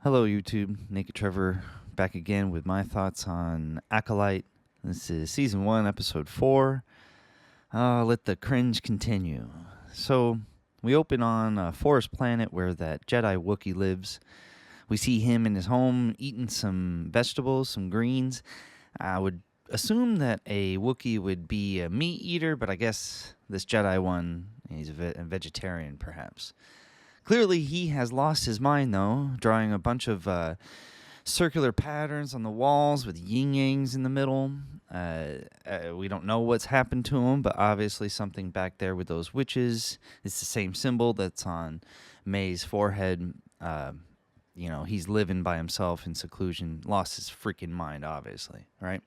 Hello, YouTube. Naked Trevor back again with my thoughts on Acolyte. This is Season 1, Episode 4. Let the cringe continue. So, we open on a forest planet where that Jedi Wookiee lives. We see him in his home eating some vegetables, some greens. I would assume that a Wookiee would be a meat eater, but I guess this Jedi one, he's a vegetarian perhaps. Clearly, he has lost his mind, though, drawing a bunch of circular patterns on the walls with yin-yangs in the middle. We don't know what's happened to him, but obviously something back there with those witches. It's the same symbol that's on May's forehead. He's living by himself in seclusion. Lost his freaking mind, obviously, right?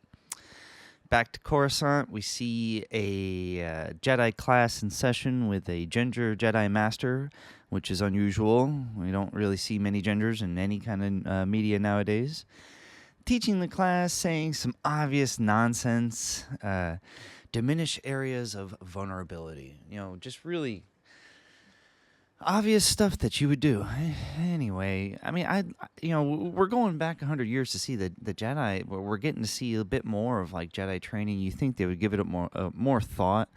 Back to Coruscant, we see a Jedi class in session with a ginger Jedi Master, which is unusual. We don't really see many gingers in any kind of media nowadays. Teaching the class, saying some obvious nonsense, diminish areas of vulnerability. Just really obvious stuff that you would do. Anyway, I mean, we're going back 100 years to see the Jedi. We're getting to see a bit more of like Jedi training. You think they would give it more thought,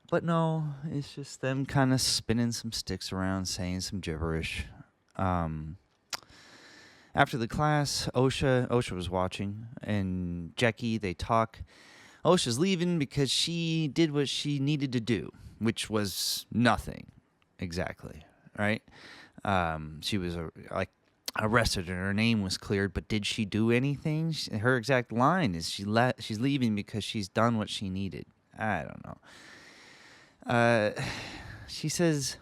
but no, it's just them kind of spinning some sticks around, saying some gibberish. After the class, Osha was watching, and Jackie, they talk. Osha's leaving because she did what she needed to do, which was nothing. Exactly, right? She was arrested and her name was cleared, but did she do anything? Her exact line is she's leaving because she's done what she needed. I don't know. She says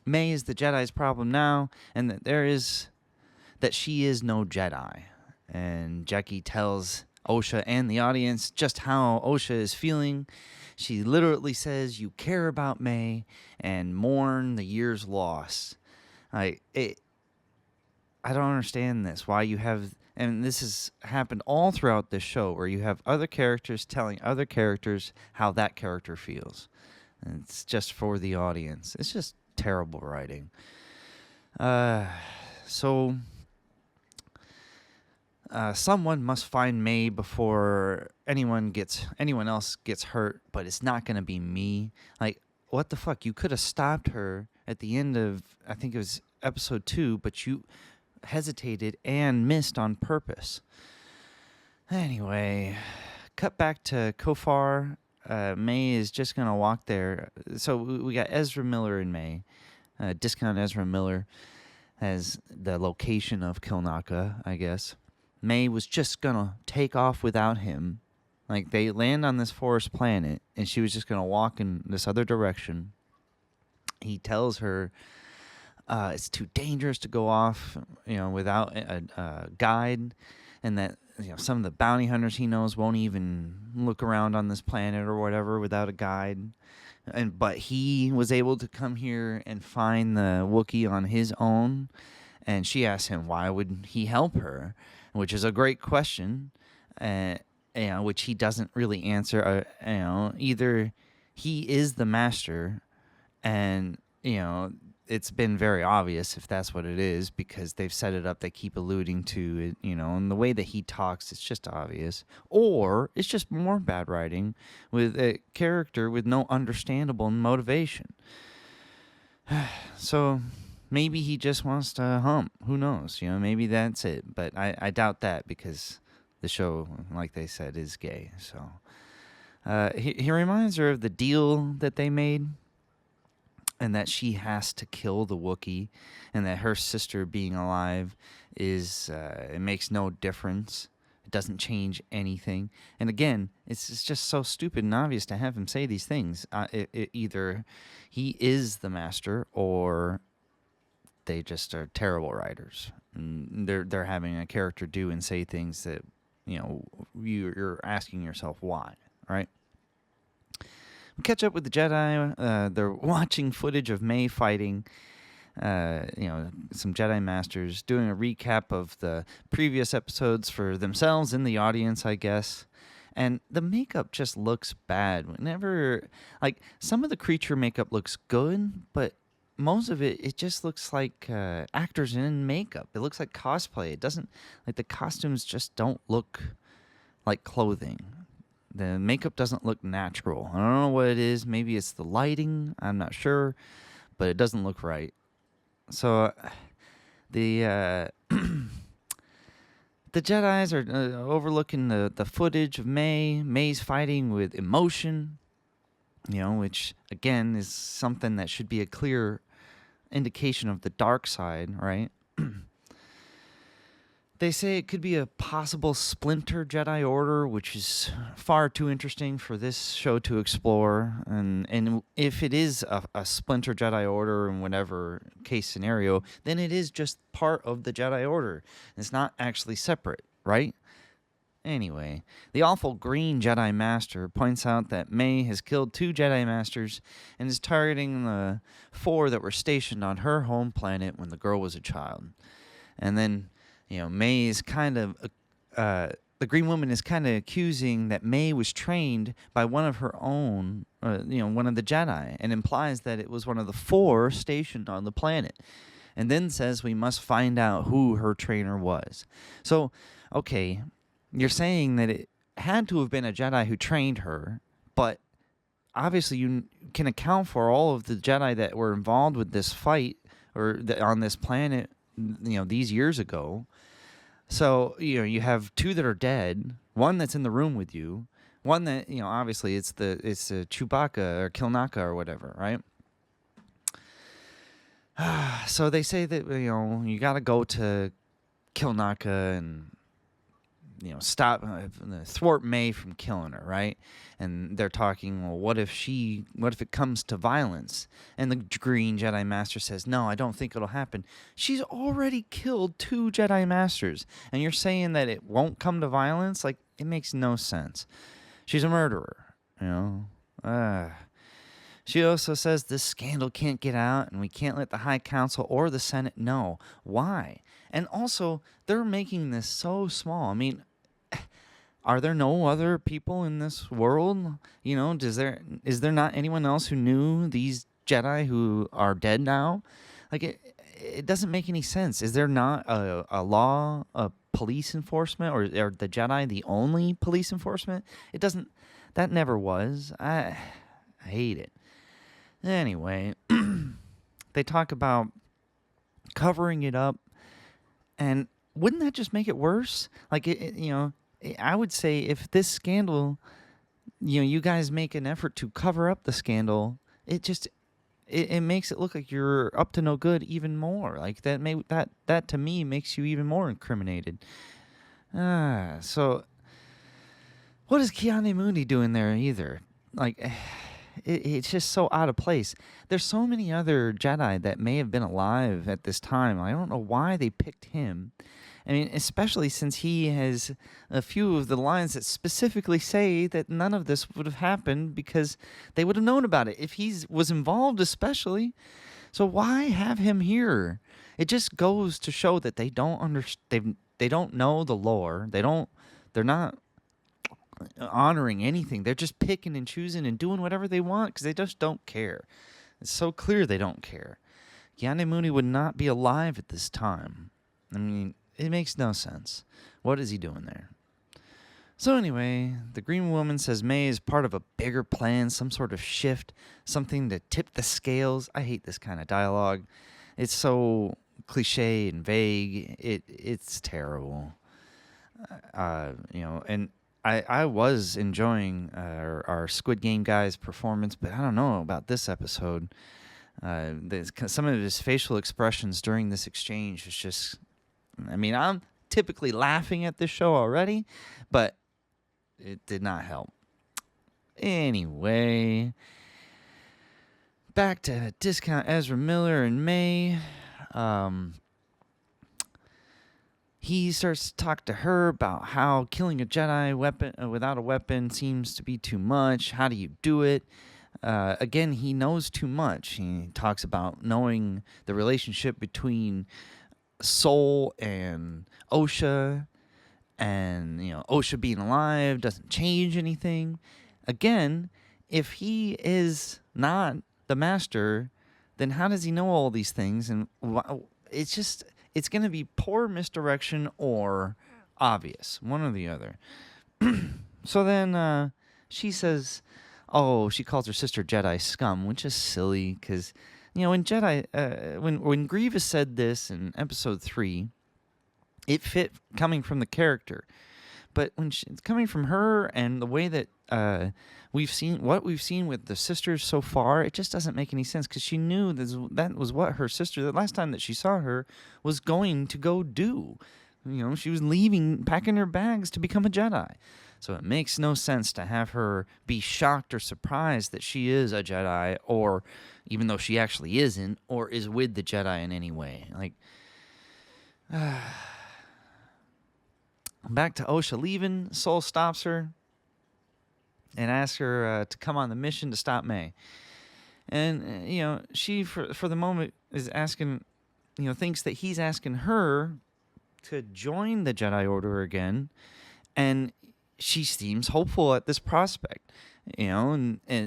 May is the Jedi's problem now, and that she is no Jedi. And Jackie tells Osha and the audience just how Osha is feeling. She literally says, "You care about May and mourn the year's loss." I don't understand this. Why you have, and this has happened all throughout this show, where you have other characters telling other characters how that character feels. And it's just for the audience. It's just terrible writing. Someone must find May before anyone else gets hurt, but it's not going to be me. Like, what the fuck? You could have stopped her at the end of, I think it was episode 2, but you hesitated and missed on purpose. Anyway, cut back to Kofar. May is just going to walk there. So we got Ezra Miller and May. Discount Ezra Miller as the location of Kilnaka, I guess. May was just gonna take off without him. Like, they land on this forest planet, and she was just gonna walk in this other direction. He tells her it's too dangerous to go off, without a guide, and that some of the bounty hunters he knows won't even look around on this planet or whatever without a guide. But he was able to come here and find the Wookiee on his own, and she asked him why would he help her. Which is a great question, which he doesn't really answer. Either he is the master, and it's been very obvious if that's what it is, because they've set it up. They keep alluding to it, and the way that he talks, it's just obvious. Or it's just more bad writing with a character with no understandable motivation. So maybe he just wants to hump. Who knows? Maybe that's it. But I doubt that, because the show, like they said, is gay. So he reminds her of the deal that they made, and that she has to kill the Wookiee, and that her sister being alive it makes no difference. It doesn't change anything. And again, it's just so stupid and obvious to have him say these things. Either he is the master, or they just are terrible writers. And they're having a character do and say things that you're asking yourself why, right? We catch up with the Jedi. They're watching footage of May fighting. Some Jedi Masters doing a recap of the previous episodes for themselves and the audience, I guess. And the makeup just looks bad. Whenever, some of the creature makeup looks good, but most of it just looks like actors in makeup. It looks like cosplay. It doesn't, like, the costumes just don't look like clothing. The makeup doesn't look natural. I don't know what it is. Maybe it's the lighting. I'm not sure, but it doesn't look right. So the the Jedis are overlooking the footage of May. May's fighting with emotion, which again is something that should be a clear indication of the dark side, right? They say it could be a possible splinter Jedi Order, which is far too interesting for this show to explore. And if it is a splinter Jedi Order in whatever case scenario, then it is just part of the Jedi Order. It's not actually separate, right? Anyway, the awful green Jedi Master points out that May has killed 2 Jedi Masters and is targeting the 4 that were stationed on her home planet when the girl was a child. And then, May is kind of, the Green Woman is kind of accusing that May was trained by one of her own, one of the Jedi, and implies that it was one of the 4 stationed on the planet. And then says we must find out who her trainer was. So, okay, you're saying that it had to have been a Jedi who trained her, but obviously you can account for all of the Jedi that were involved with this fight or on this planet, these years ago. So, you have 2 that are dead, 1 that's in the room with you, 1 that, obviously it's Chewbacca or Kilnaka or whatever, right? So they say that, you got to go to Kilnaka and, stop, thwart May from killing her, right? And they're talking, well, what if it comes to violence? And the Green Jedi Master says, no, I don't think it'll happen. She's already killed 2 Jedi Masters, and you're saying that it won't come to violence? Like, it makes no sense. She's a murderer, She also says this scandal can't get out, and we can't let the High Council or the Senate know. Why? And also, they're making this so small. I mean, are there no other people in this world? Is there not anyone else who knew these Jedi who are dead now? Like, it doesn't make any sense. Is there not a law of police enforcement, or are the Jedi the only police enforcement? It doesn't. That never was. I hate it. Anyway, they talk about covering it up, and wouldn't that just make it worse? Like, I would say if this scandal, you guys make an effort to cover up the scandal, it makes it look like you're up to no good even more. Like, that to me makes you even more incriminated. So what is Keanu Mooney doing there either? Like, it's just so out of place. There's so many other Jedi that may have been alive at this time. I don't know why they picked him. I mean, especially since he has a few of the lines that specifically say that none of this would have happened because they would have known about it if he was involved, especially. So why have him here? It just goes to show that they don't understand. They don't know the lore. They're not honoring anything. They're just picking and choosing and doing whatever they want because they just don't care. It's so clear they don't care. Keanu Mooney would not be alive at this time. I mean, it makes no sense. What is he doing there? So anyway, the Green Woman says May is part of a bigger plan, some sort of shift, something to tip the scales. I hate this kind of dialogue. It's so cliche and vague. It's terrible. And I was enjoying our Squid Game guy's performance, but I don't know about this episode. Some of his facial expressions during this exchange was just... I mean, I'm typically laughing at this show already, but it did not help. Anyway, back to Discount Ezra Miller and May. He starts to talk to her about how killing a Jedi weapon without a weapon seems to be too much. How do you do it? Again, he knows too much. He talks about knowing the relationship between Soul and Osha, and Osha being alive doesn't change anything. Again, if he is not the master, then how does he know all these things? And it's going to be poor misdirection or obvious, one or the other. So then she says, oh, she calls her sister Jedi scum, which is silly because, when when Grievous said this in episode 3, it fit coming from the character. But when it's coming from her and the way that we've seen with the sisters so far, it just doesn't make any sense because she knew that was what her sister, the last time that she saw her, was going to go do. She was packing her bags to become a Jedi. So it makes no sense to have her be shocked or surprised that she is a Jedi, or even though she actually isn't, or is with the Jedi in any way. Back to Osha leaving, Soul stops her and asks her to come on the mission to stop May. And, she, for the moment, is asking, thinks that he's asking her to join the Jedi Order again. And she seems hopeful at this prospect,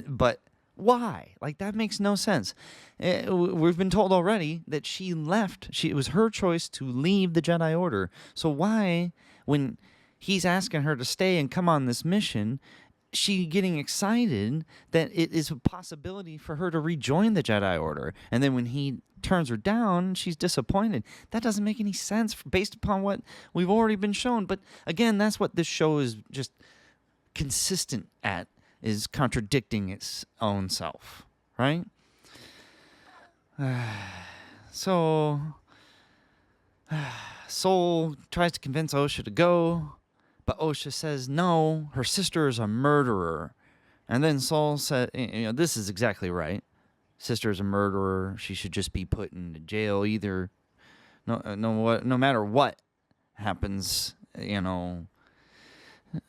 but why? That makes no sense. We've been told already that she left. It was her choice to leave the Jedi Order. So why, when he's asking her to stay and come on this mission, she getting excited that it is a possibility for her to rejoin the Jedi Order? And then when he turns her down, she's disappointed. That doesn't make any sense based upon what we've already been shown. But again, that's what this show is just consistent at, is contradicting its own self, right? So Soul tries to convince Osha to go, but Osha says no, her sister is a murderer. And then Soul said, this is exactly right. Sister is a murderer. She should just be put into jail either. No matter what happens,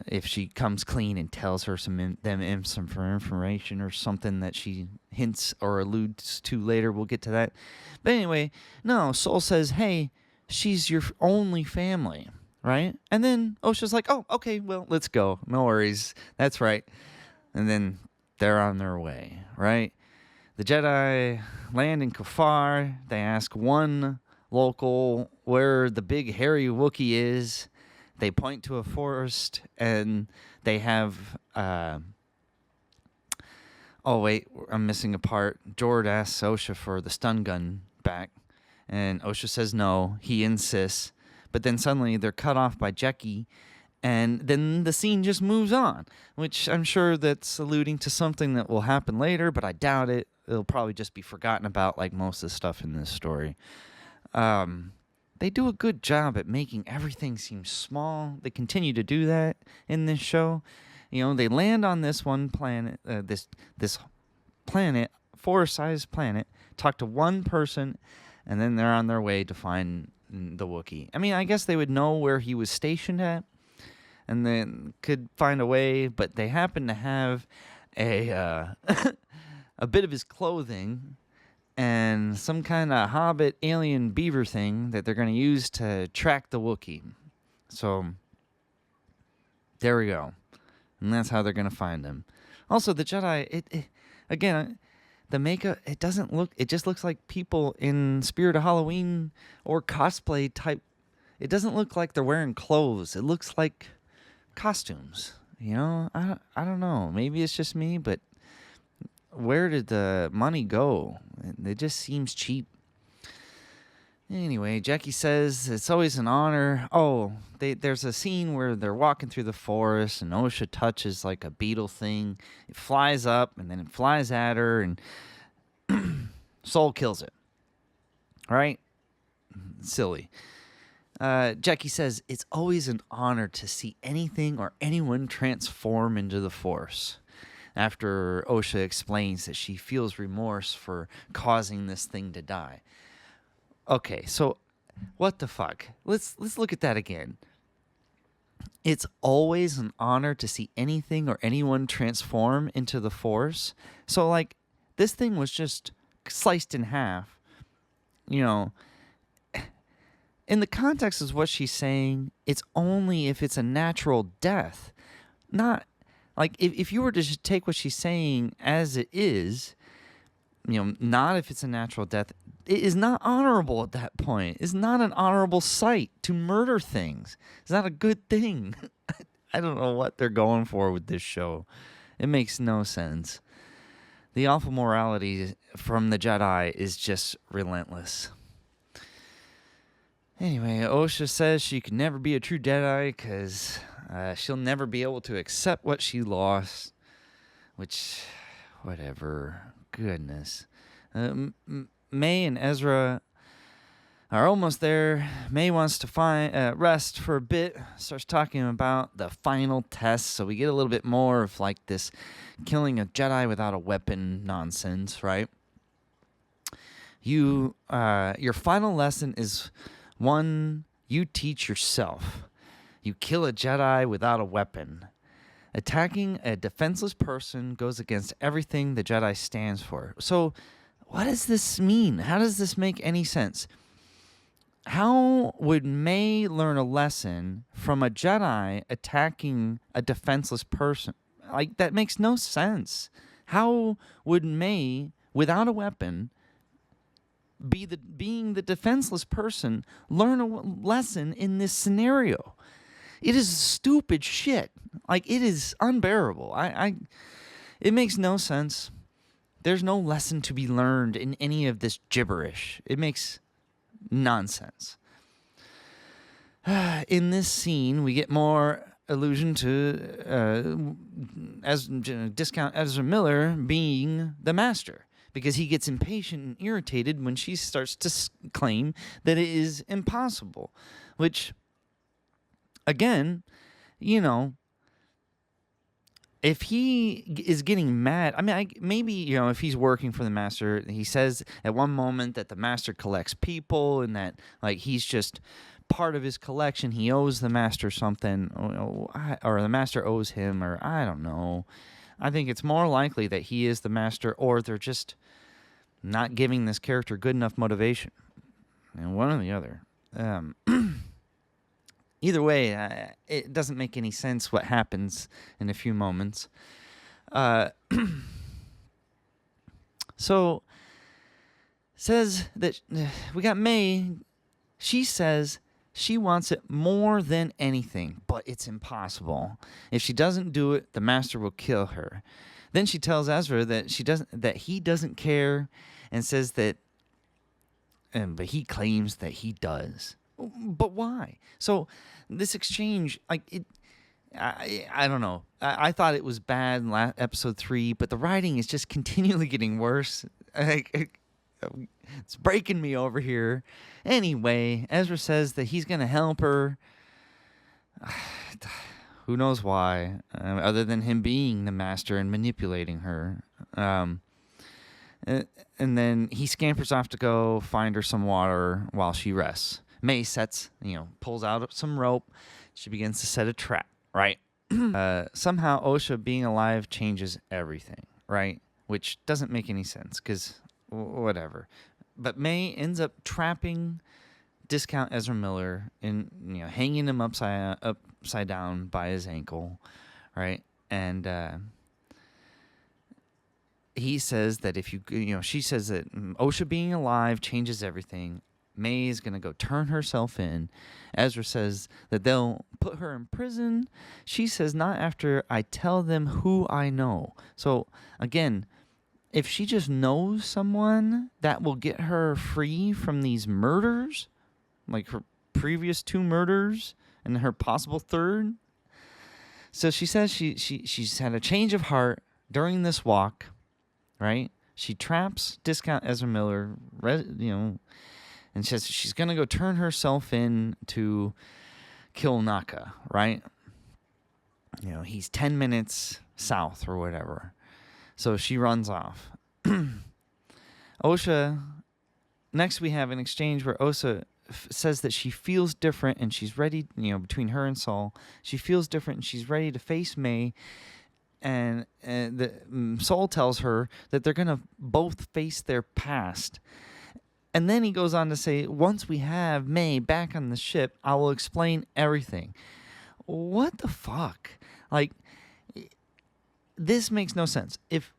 if she comes clean and tells her some information or something that she hints or alludes to later. We'll get to that. But anyway, no, Soul says, hey, she's your only family, right? And then Osha's like, oh, okay, well, let's go. No worries. That's right. And then they're on their way, right? The Jedi land in Kafar. They ask one local where the big hairy Wookiee is. They point to a forest, and they have... oh, wait, I'm missing a part. Jord asks Osha for the stun gun back, and Osha says no. He insists. But then suddenly they're cut off by Jecki, and then the scene just moves on, which I'm sure that's alluding to something that will happen later, but I doubt it. It'll probably just be forgotten about like most of the stuff in this story. They do a good job at making everything seem small. They continue to do that in this show. They land on this one planet, this planet, forest-sized planet, talk to one person, and then they're on their way to find the Wookiee. I mean, I guess they would know where he was stationed at, and then could find a way, but they happen to have a a bit of his clothing and some kind of hobbit alien beaver thing that they're going to use to track the Wookiee. So there we go. And that's how they're going to find him. Also, the Jedi, again, the makeup, it just looks like people in Spirit of Halloween or cosplay type. It doesn't look like they're wearing clothes. It looks like costumes. I don't know. Maybe it's just me, but where did the money go? It just seems cheap. Anyway, Jecki says it's always an honor. Oh, there's a scene where they're walking through the forest and Osha touches like a beetle thing. It flies up and then it flies at her and Soul kills it. Right? Silly. Jecki says it's always an honor to see anything or anyone transform into the Force. After Osha explains that she feels remorse for causing this thing to die. Okay, so what the fuck? Let's look at that again. It's always an honor to see anything or anyone transform into the Force. So, like, this thing was just sliced in half. In the context of what she's saying, it's only if it's a natural death. Not, like, if you were to just take what she's saying as it is, not if it's a natural death. It is not honorable at that point. It's not an honorable sight to murder things. It's not a good thing. I don't know what they're going for with this show. It makes no sense. The awful morality from the Jedi is just relentless. Anyway, Osha says she can never be a true Jedi because she'll never be able to accept what she lost. Which, whatever. Goodness. May and Ezra are almost there. May wants to find rest for a bit. Starts talking about the final test. So we get a little bit more of like this killing a Jedi without a weapon nonsense, right? Your final lesson is one you teach yourself. You kill a Jedi without a weapon. Attacking a defenseless person goes against everything the Jedi stands for. So, what does this mean? How does this make any sense? How would May learn a lesson from a Jedi attacking a defenseless person? Like, that makes no sense. How would May, without a weapon, being the defenseless person, learn a lesson in this scenario? It is stupid shit. Like, it is unbearable. It makes no sense. There's no lesson to be learned in any of this gibberish. It makes nonsense. In this scene, we get more allusion to Discount Ezra Miller being the master, because he gets impatient and irritated when she starts to claim that it is impossible, which, again, if he is getting mad, I mean, maybe, if he's working for the master, he says at one moment that the master collects people and that, like, he's just part of his collection. He owes the master something, or the master owes him, or I don't know. I think it's more likely that he is the master, or they're just not giving this character good enough motivation. And one or the other. Either way, it doesn't make any sense what happens in a few moments. So, says that we got May. She says she wants it more than anything, but it's impossible. If she doesn't do it, the master will kill her. Then she tells Ezra that he doesn't care, and says that, but he claims that he does. But why? So this exchange, like, I don't know. I thought it was bad in episode 3, but the writing is just continually getting worse. It's breaking me over here. Anyway, Ezra says that he's going to help her. Who knows why, other than him being the master and manipulating her. And then he scampers off to go find her some water while she rests. May pulls out some rope. She begins to set a trap, right? Somehow Osha being alive changes everything, right? Which doesn't make any sense, because whatever. But May ends up trapping Discount Ezra Miller and hanging him upside down by his ankle, right? And he says that she says that Osha being alive changes everything. May is going to go turn herself in. Ezra says that they'll put her in prison. She says, not after I tell them who I know. So, again, if she just knows someone that will get her free from these murders, like her previous 2 murders and her possible 3rd. So she says she's had a change of heart during this walk, right? She traps Discount Ezra Miller, and says she's going to go turn herself in to kill Naka, right? He's 10 minutes south or whatever. So she runs off. Osha, next we have an exchange where Osha says that she feels different and she's ready, between her and Saul, she feels different and she's ready to face May. And Saul tells her that they're going to both face their past. And then he goes on to say, once we have May back on the ship, I will explain everything. What the fuck? Like, this makes no sense. If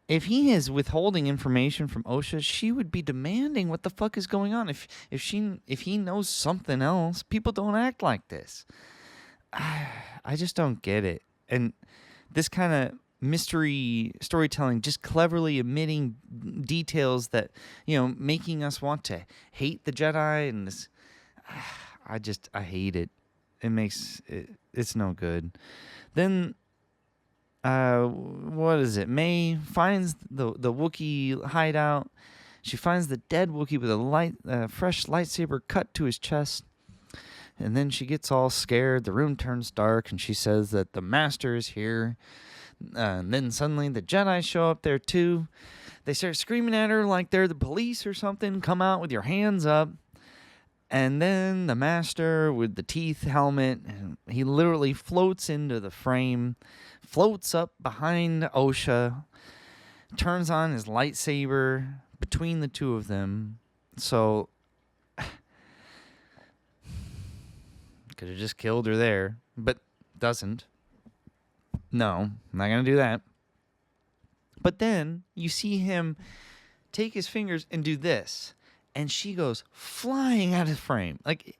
if he is withholding information from OSHA, she would be demanding what the fuck is going on. If he knows something else, people don't act like this. I just don't get it. And this kind of mystery storytelling, just cleverly omitting details that, making us want to hate the Jedi, and this, I hate it. It's no good. Then, what is it? May finds the Wookiee hideout. She finds the dead Wookiee with a fresh lightsaber cut to his chest. And then she gets all scared. The room turns dark, and she says that the Master is here. And then suddenly the Jedi show up there too. They start screaming at her like they're the police or something. Come out with your hands up. And then the Master with the teeth helmet, he literally floats into the frame, floats up behind OSHA, turns on his lightsaber between the two of them. So could have just killed her there, but doesn't. No, I'm not going to do that. But then you see him take his fingers and do this, and she goes flying out of frame. Like,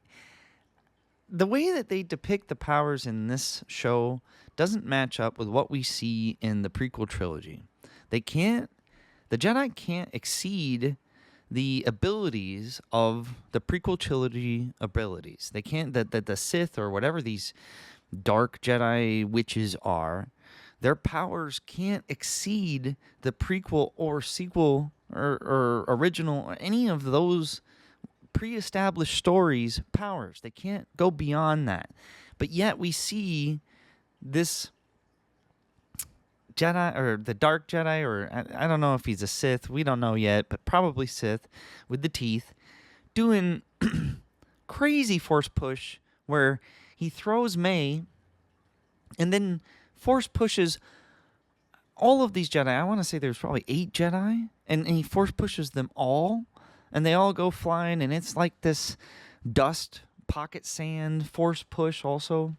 the way that they depict the powers in this show doesn't match up with what we see in the prequel trilogy. The Jedi can't exceed the abilities of the prequel trilogy abilities. They can't, the Sith or whatever these dark Jedi witches are, their powers can't exceed the prequel or sequel or original or any of those pre-established stories' powers. They can't go beyond that. But yet we see this Jedi, or the Dark Jedi, or I don't know if he's a Sith, we don't know yet, but probably Sith, with the teeth, doing crazy force push where he throws May and then force pushes all of these Jedi. I want to say there's probably 8 Jedi, and he force pushes them all, and they all go flying, and it's like this dust, pocket sand, force push also.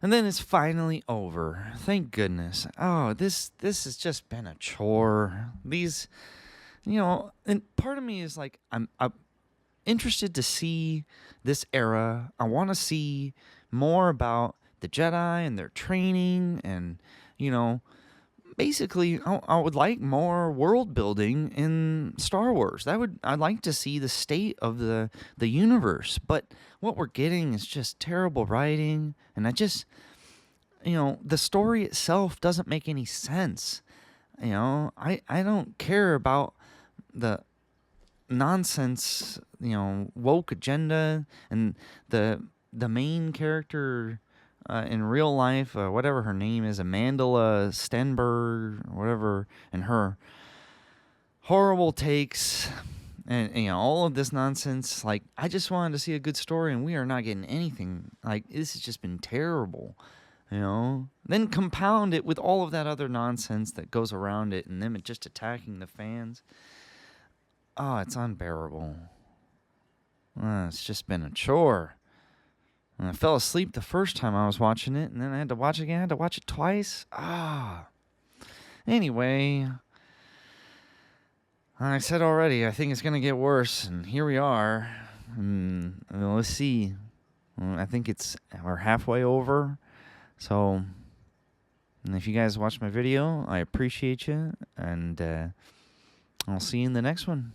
And then it's finally over. Thank goodness. Oh, this has just been a chore. These, and part of me is like, I'm interested to see this era. I want to see more about the Jedi and their training, and, basically, I would like more world building in Star Wars. I'd like to see the state of the universe. But what we're getting is just terrible writing, and the story itself doesn't make any sense. I don't care about the nonsense, woke agenda, and the main character in real life, whatever her name is, Amandla Stenberg, or whatever, and her horrible takes, and all of this nonsense. Like, I just wanted to see a good story, and we are not getting anything. Like, this has just been terrible. Then compound it with all of that other nonsense that goes around it, and them just attacking the fans. Oh, it's unbearable. It's just been a chore. And I fell asleep the first time I was watching it, and then I had to watch it again. I had to watch it twice. Anyway, like I said already, I think it's going to get worse, and here we are. And let's see. I think we're halfway over. So, and if you guys watch my video, I appreciate you, and I'll see you in the next one.